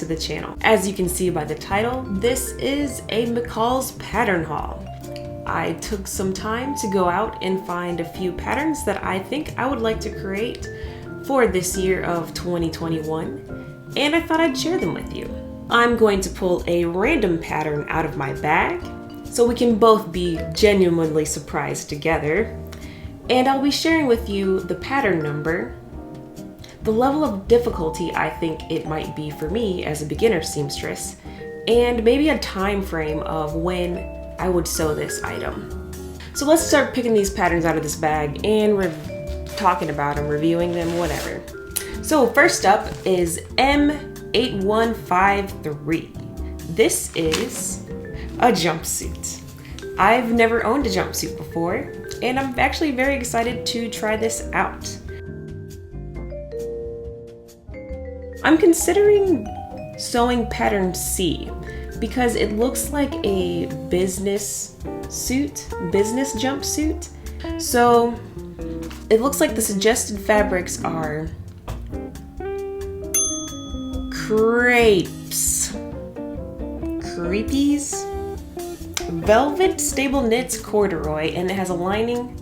to the channel. As you can see by the title, this is a McCall's pattern haul. I took some time to go out and find a few patterns that I think I would like to create for this year of 2021, and I thought I'd share them with you. I'm going to pull a random pattern out of my bag so we can both be genuinely surprised together, and I'll be sharing with you the pattern number, the level of difficulty I think it might be for me as a beginner seamstress, and maybe a time frame of when I would sew this item. So let's start picking these patterns out of this bag and talking about them, reviewing them, whatever. So first up is M8153. This is a jumpsuit. I've never owned a jumpsuit before, and I'm actually very excited to try this out. I'm considering sewing pattern C because it looks like a business jumpsuit. So it looks like the suggested fabrics are crepes, velvet stable knits corduroy, and it has a lining,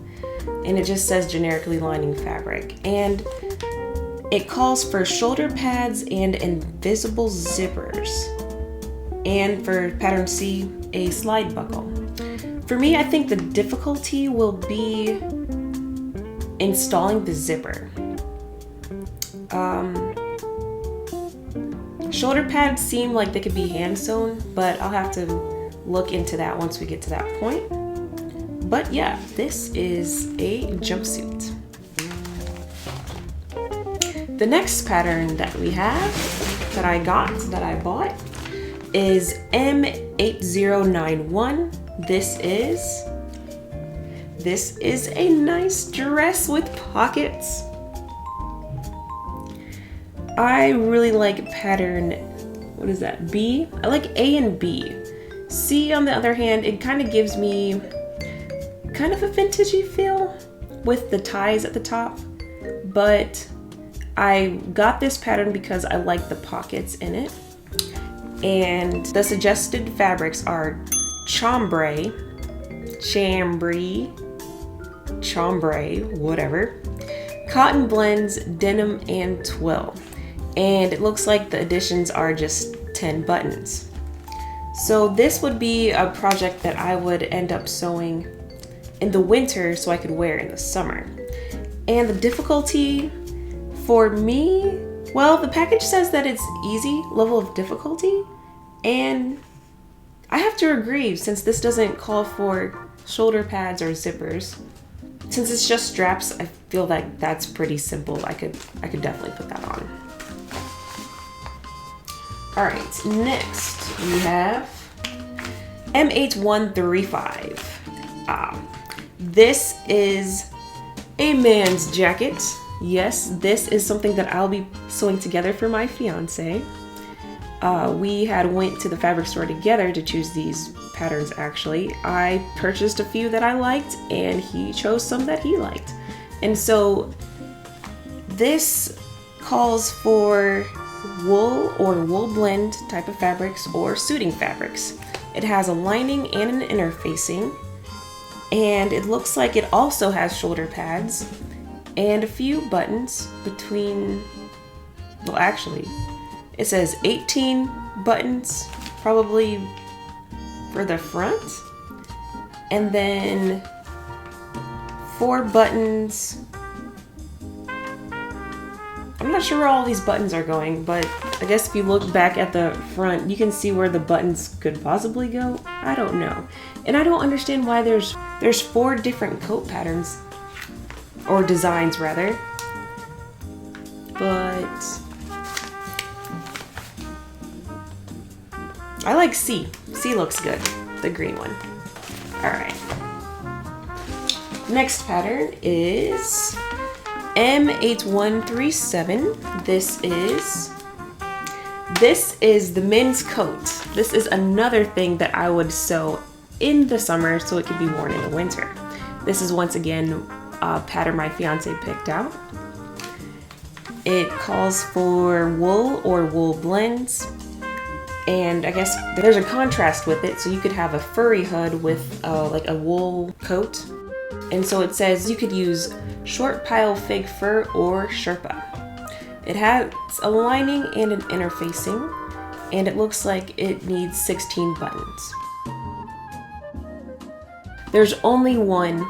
and it just says generically lining fabric, and it calls for shoulder pads and invisible zippers, and for pattern C, a slide buckle. For me, I think the difficulty will be installing the zipper. Shoulder pads seem like they could be hand sewn, but I'll have to look into that once we get to that point. But yeah, this is a jumpsuit. The next pattern that we have, that I bought, is M8091. This is a nice dress with pockets. I really like pattern, what is that, B? I like A and B. C, on the other hand, it kind of gives me kind of a vintagey feel with the ties at the top, but I got this pattern because I like the pockets in it. And the suggested fabrics are chambray, whatever, cotton blends, denim, and twill. And it looks like the additions are just 10 buttons. So this would be a project that I would end up sewing in the winter so I could wear in the summer. And the difficulty for me, well, the package says that it's easy level of difficulty, and I have to agree, since this doesn't call for shoulder pads or zippers. Since it's just straps, I feel like that's pretty simple. I could definitely put that on. All right, next we have M8135. This is a man's jacket. Yes, this is something that I'll be sewing together for my fiance. We went to the fabric store together to choose these patterns. Actually, I purchased a few that I liked, and he chose some that he liked. And so this calls for wool or wool blend type of fabrics or suiting fabrics. It has a lining and an inner facing, and it looks like it also has shoulder pads and a few buttons between, well, actually it says 18 buttons probably for the front, and then 4 buttons. I'm not sure where all these buttons are going, but I guess if you look back at the front, you can see where the buttons could possibly go. I don't know. And I don't understand why there's 4 different coat patterns, or designs rather. But I like C. C looks good, the green one. All right. Next pattern is M8137. This is the men's coat. This is another thing that I would sew in the summer so it could be worn in the winter. This is once again a pattern my fiance picked out. It calls for wool or wool blends, And I guess there's a contrast with it, so you could have a furry hood with like a wool coat. And so it says you could use short pile fig fur or Sherpa. It has a lining and an inner facing, and it looks like it needs 16 buttons. There's only one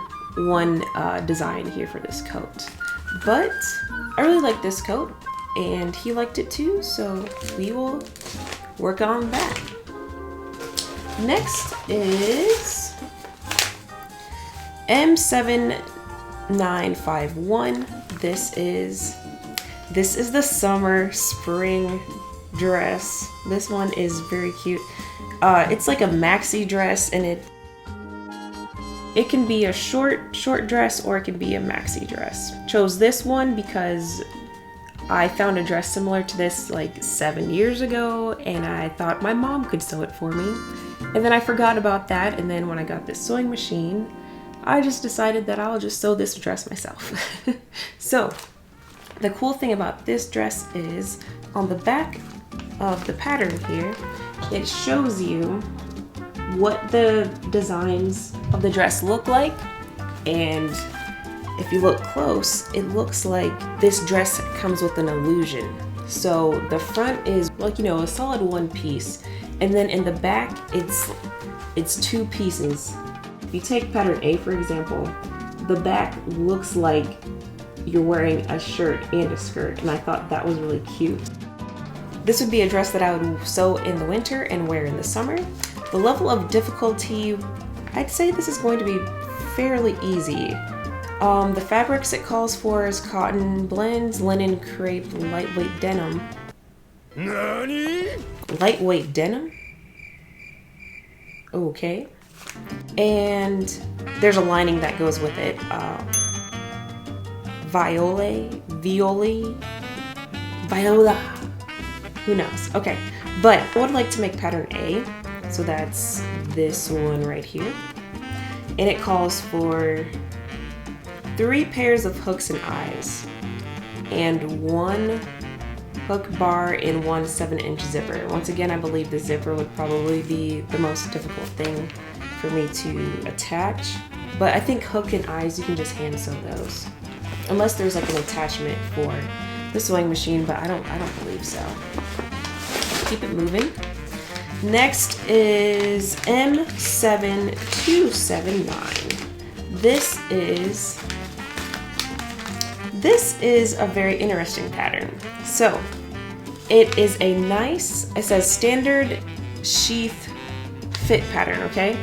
design here for this coat, but I really like this coat, and he liked it too, so we will work on that. Next is M7951. This is the summer spring dress. This one is very cute. It's like a maxi dress, and it can be a short dress, or it can be a maxi dress. Chose this one because I found a dress similar to this like 7 years ago, and I thought my mom could sew it for me. And then I forgot about that, and then when I got this sewing machine, I just decided that I'll just sew this dress myself. So the cool thing about this dress is on the back of the pattern here, it shows you what the designs of the dress look like. And if you look close, it looks like this dress comes with an illusion. So the front is like, you know, a solid one piece, and then in the back it's two pieces. If you take pattern A, for example, the back looks like you're wearing a shirt and a skirt, and I thought that was really cute. This would be a dress that I would sew in the winter and wear in the summer. The level of difficulty, I'd say this is going to be fairly easy. The fabrics it calls for is cotton blends, linen, crepe, lightweight denim. Nani? Lightweight denim? Okay. And there's a lining that goes with it. Viola. Who knows? Okay. But I would like to make pattern A. So that's this one right here. And it calls for 3 pairs of hooks and eyes, and 1 hook bar and 1 7-inch zipper. Once again, I believe the zipper would probably be the most difficult thing for me to attach, but I think hook and eyes, you can just hand sew those, unless there's like an attachment for the sewing machine, but I don't believe so. Keep it moving. Next is M7279. This is a very interesting pattern. So it is a nice, it says standard sheath fit pattern, okay?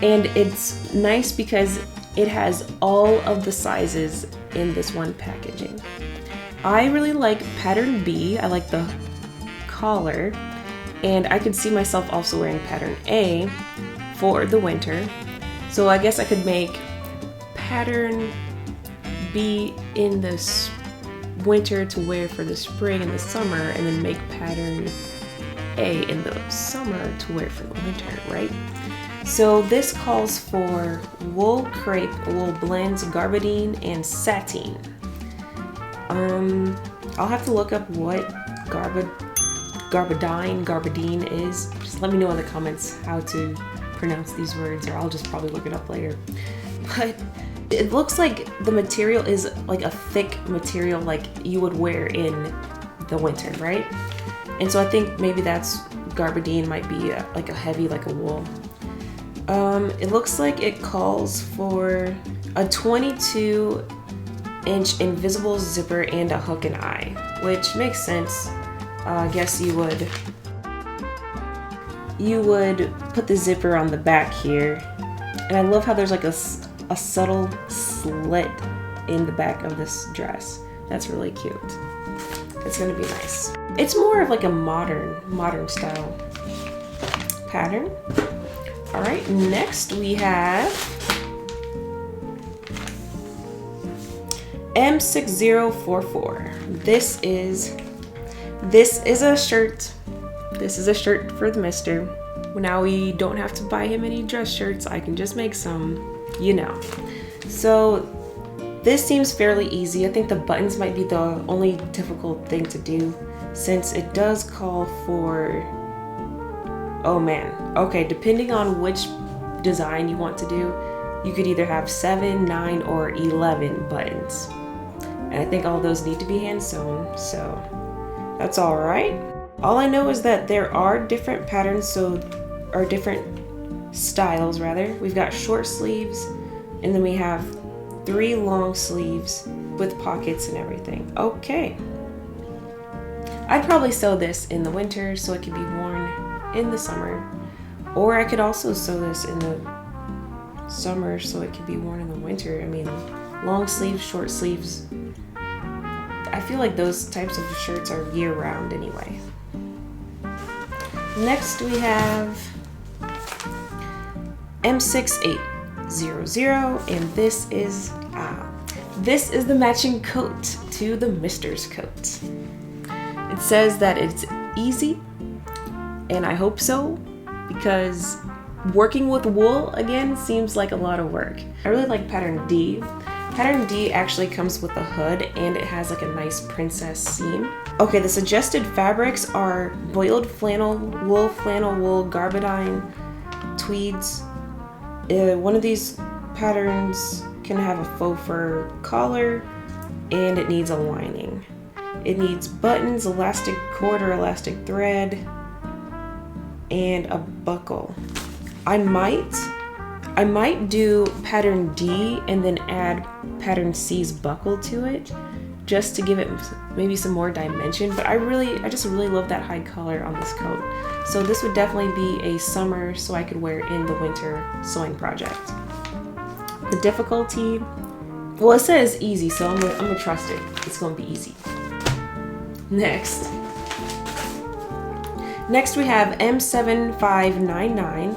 And it's nice because it has all of the sizes in this one packaging. I really like pattern B. I like the collar, and I could see myself also wearing pattern A for the winter. So I guess I could make pattern B in the winter to wear for the spring and the summer, and then make pattern A in the summer to wear for the winter, right? So this calls for wool crepe, wool blends, gabardine, and sateen. I'll have to look up what gabardine is. Just let me know in the comments how to pronounce these words, or I'll just probably look it up later. But it looks like the material is like a thick material like you would wear in the winter, right? And so I think maybe that's gabardine might be like a heavy, like a wool. It looks like it calls for a 22-inch invisible zipper and a hook and eye, which makes sense. I guess you would put the zipper on the back here, and I love how there's like a subtle slit in the back of this dress. That's really cute. It's gonna be nice. It's more of like a modern style pattern. All right, next we have M6044. This is a shirt. This is a shirt for the mister. Now we don't have to buy him any dress shirts. I can just make some, you know. So this seems fairly easy. I think the buttons might be the only difficult thing to do, since it does call for Oh man. Okay, depending on which design you want to do, you could either have 7, 9, or 11 buttons. And I think all those need to be hand sewn, so that's all right. All I know is that there are different patterns, or different styles rather. We've got short sleeves, and then we have 3 long sleeves with pockets and everything. Okay. I'd probably sew this in the winter so it could be worn in the summer. Or I could also sew this in the summer so it could be worn in the winter. I mean, long sleeves, short sleeves. I feel like those types of shirts are year-round anyway. Next we have M6800, and this is the matching coat to the Mister's coat. It says that it's easy, and I hope so, because working with wool again seems like a lot of work. I really like pattern D. Pattern D actually comes with a hood, and it has like a nice princess seam. Okay, the suggested fabrics are boiled flannel wool, gabardine, tweeds. One of these patterns can have a faux fur collar, and it needs a lining. It needs buttons, elastic cord or elastic thread, and a buckle. I might do pattern D and then add pattern C's buckle to it, just to give it maybe some more dimension, but I just really love that high color on this coat. So this would definitely be a summer so I could wear in the winter sewing project. The difficulty, well, it says easy, so I'm gonna trust it. It's gonna be easy. Next we have M7599.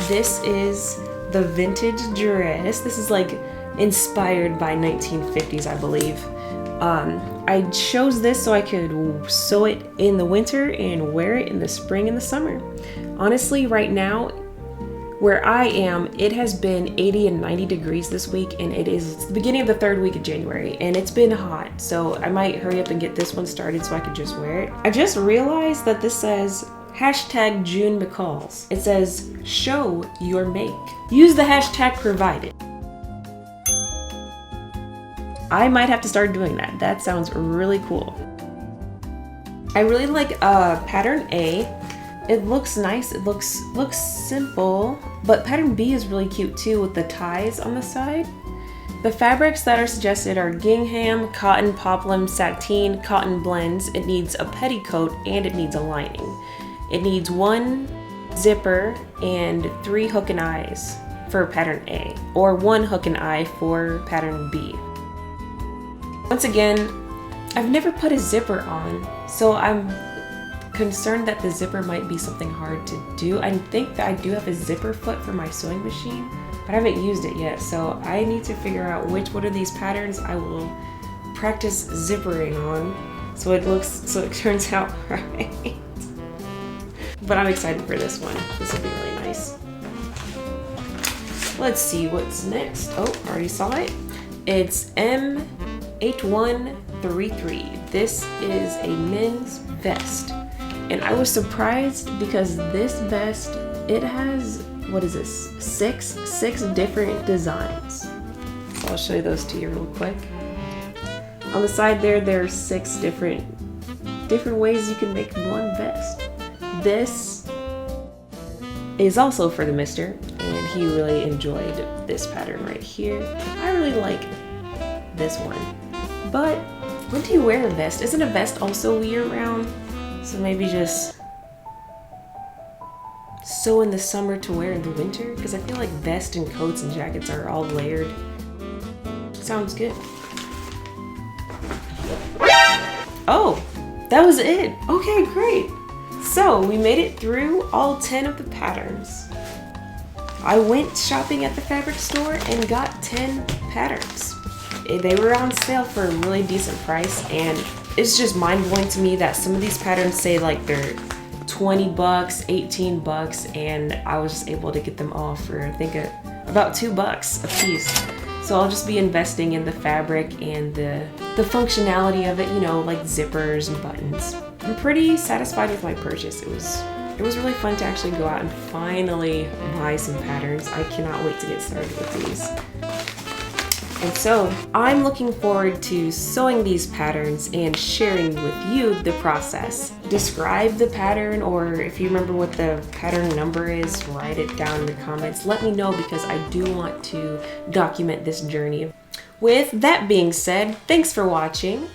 This is the vintage dress. This is like inspired by 1950s, I believe. I chose this so I could sew it in the winter and wear it in the spring and the summer. Honestly, right now, where I am, it has been 80 and 90 degrees this week, and it's the beginning of the 3rd week of January, and it's been hot, so I might hurry up and get this one started so I could just wear it. I just realized that this says hashtag June McCalls. It says, show your make. Use the hashtag provided. I might have to start doing that. That sounds really cool. I really like pattern A. It looks nice. It looks simple, but pattern B is really cute too with the ties on the side. The fabrics that are suggested are gingham, cotton, poplin, sateen, cotton blends. It needs a petticoat and it needs a lining. It needs 1 zipper and 3 hook and eyes for pattern A, or 1 hook and eye for pattern B. Once again, I've never put a zipper on, so I'm concerned that the zipper might be something hard to do. I think that I do have a zipper foot for my sewing machine, but I haven't used it yet, so I need to figure out which one of these patterns I will practice zippering on so it turns out right. But I'm excited for this one. This will be really nice. Let's see what's next. Oh, already saw it. It's M8133. This is a men's vest. And I was surprised because this vest, it has, what is this? Six different designs. So I'll show you those to you real quick. On the side there are 6 different ways you can make one vest. This is also for the Mister, and he really enjoyed this pattern right here. I really like this one. But when do you wear a vest? Isn't a vest also year-round? So maybe just sew in the summer to wear in the winter? Because I feel like vests and coats and jackets are all layered. Sounds good. Oh, that was it. Okay, great. So we made it through all 10 of the patterns. I went shopping at the fabric store and got 10 patterns. They were on sale for a really decent price, and it's just mind-blowing to me that some of these patterns say like they're 20 bucks, 18 bucks, and I was just able to get them all for I think about $2 a piece. So I'll just be investing in the fabric and the functionality of it, you know, like zippers and buttons. I'm pretty satisfied with my purchase. It was It was really fun to actually go out and finally buy some patterns. I cannot wait to get started with these. And so I'm looking forward to sewing these patterns and sharing with you the process. Describe the pattern, or if you remember what the pattern number is, write it down in the comments. Let me know, because I do want to document this journey. With that being said, thanks for watching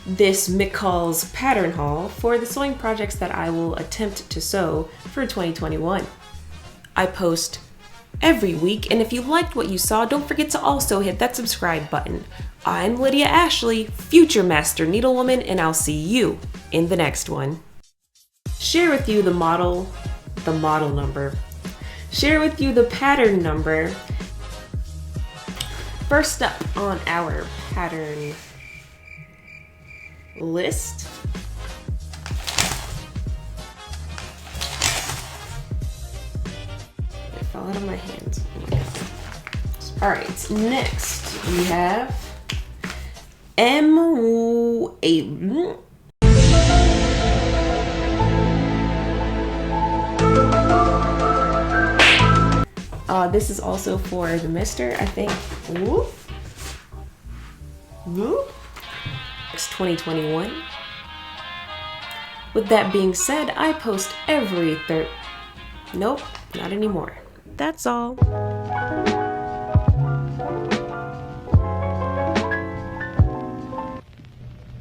this McCall's pattern haul for the sewing projects that I will attempt to sew for 2021. I post every week, and if you liked what you saw, don't forget to also hit that subscribe button. I'm Lydia Ashley, Future Master Needlewoman, and I'll see you in the next one. Share with you the model number. Share with you the pattern number. First up on our pattern list, it fell out of my hands. Oh my God. All right, next we have this is also for the mister, I think. Whoop. Whoop. It's 2021. With that being said, I post every nope, not anymore. That's all.